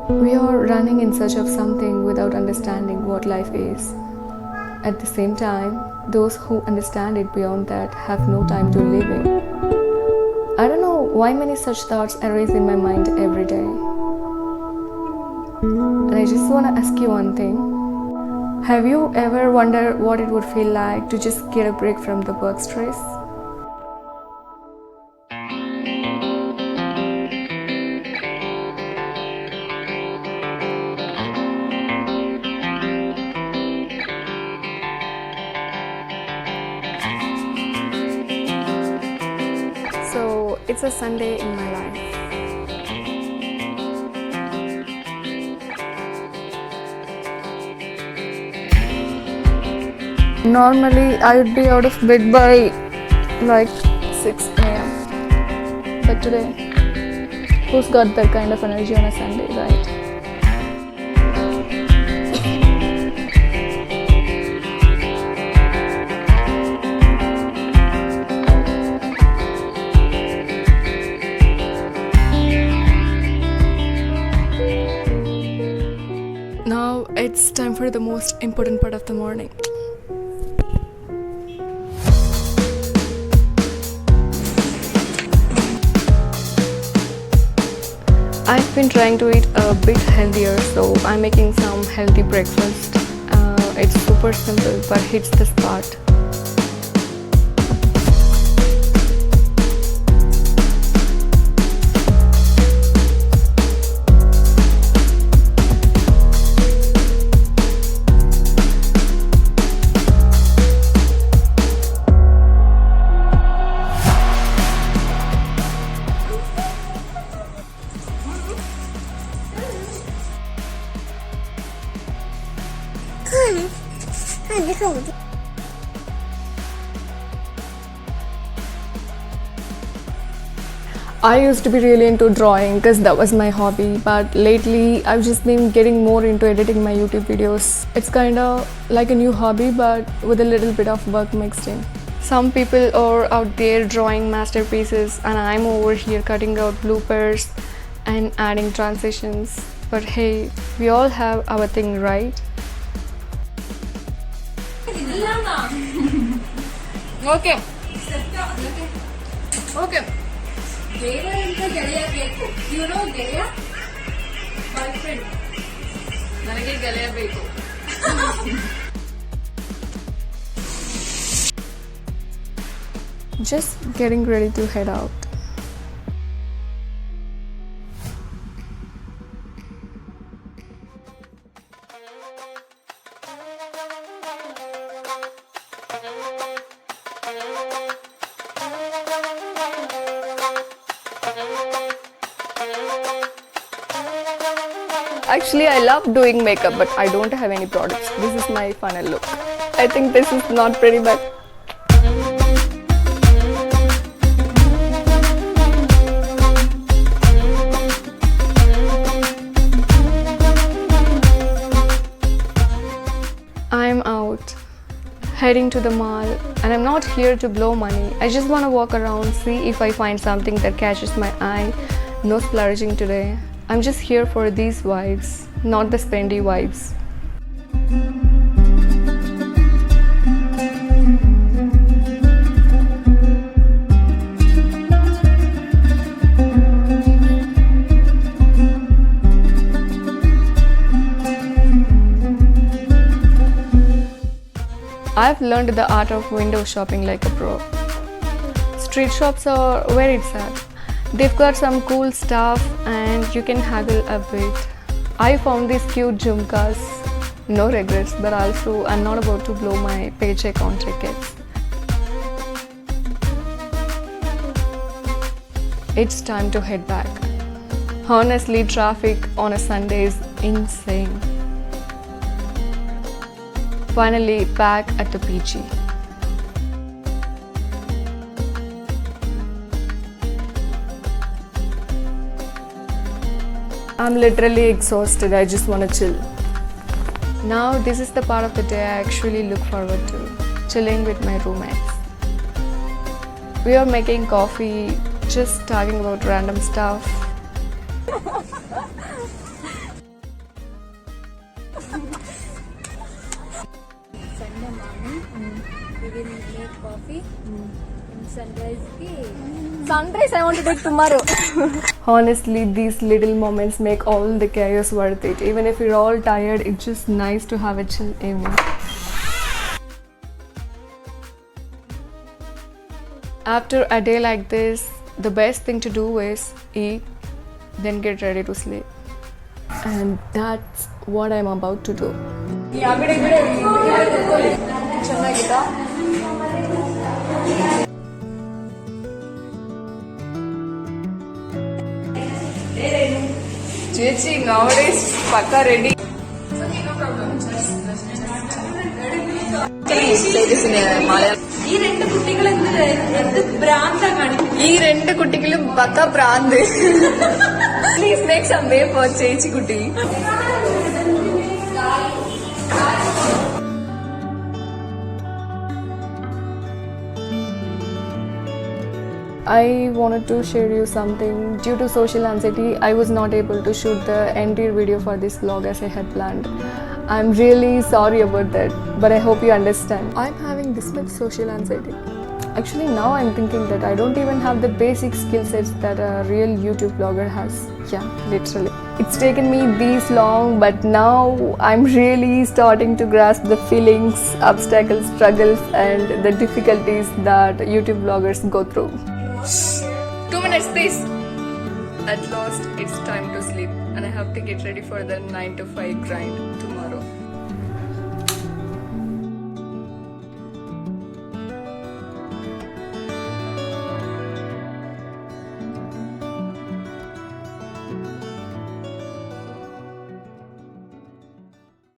We are running in search of something without understanding what life is. At the same time, those who understand it beyond that have no time to live it. I don't know why many such thoughts arise in my mind every day. And I just want to ask you one thing. Have you ever wondered what it would feel like to just get a break from the work stress? So it's a Sunday in my life. Normally I would be out of bed by like 6 a.m. But today, who's got that kind of energy on a Sunday, right? Now it's time for the most important part of the morning. I've been trying to eat a bit healthier, so I'm making some healthy breakfast. It's super simple but hits the spot. I used to be really into drawing because that was my hobby, but lately I've just been getting more into editing my YouTube videos. It's kind of like a new hobby but with a little bit of work mixed in. Some people are out there drawing masterpieces and I'm over here cutting out bloopers and adding transitions. But hey, we all have our thing, right? Okay. Okay. Gaya is the Gaya ಬೇಕು. You know Gaya? Boyfriend. ನನಗೆ ಗೆಳೆಯ ಬೇಕು. Just getting ready to head out. Actually, I love doing makeup, but I don't have any products. This is my final look. I think this is not pretty bad. I'm out, heading to the mall, and I'm not here to blow money. I just want to walk around, see if I find something that catches my eye. No splurging today. I'm just here for these vibes, not the spendy vibes. I've learned the art of window shopping like a pro. Street shops are where it's at. They've got some cool stuff and you can haggle a bit. I found these cute jhumkas. No regrets, but also I'm not about to blow my paycheck on tickets. It's time to head back. Honestly, traffic on a Sunday is insane. Finally, back at the PG. I'm literally exhausted. I just want to chill. Now, this is the part of the day I actually look forward to, chilling with my roommates. We are making coffee, just talking about random stuff. coffee. And sunrise Sunrise I want to take tomorrow. Honestly, these little moments make all the chaos worth it. Even if you're all tired, it's just nice to have a chill evening. After a day like this, the best thing to do is eat, then get ready to sleep. And that's what I'm about to do. Chichi, nowadays, Paka ready. ഈ രണ്ട് കുട്ടികൾ എന്ത് ഭ്രാന്താ കാണിക്കുന്നത് ഈ രണ്ട് കുട്ടികളും പക്ക പ്രാന്ത്. Please make some way for ചേച്ചി കുട്ടി. I wanted to share you something. Due to social anxiety, I was not able to shoot the entire video for this vlog as I had planned. I'm really sorry about that, but I hope you understand. I'm having this much social anxiety. Actually, now I'm thinking that I don't even have the basic skill sets that a real YouTube vlogger has. Yeah, literally. It's taken me this long, but now I'm really starting to grasp the feelings, obstacles, struggles, and the difficulties that YouTube vloggers go through. 2 minutes, please. At last, it's time to sleep, and I have to get ready for the 9 to 5 grind tomorrow.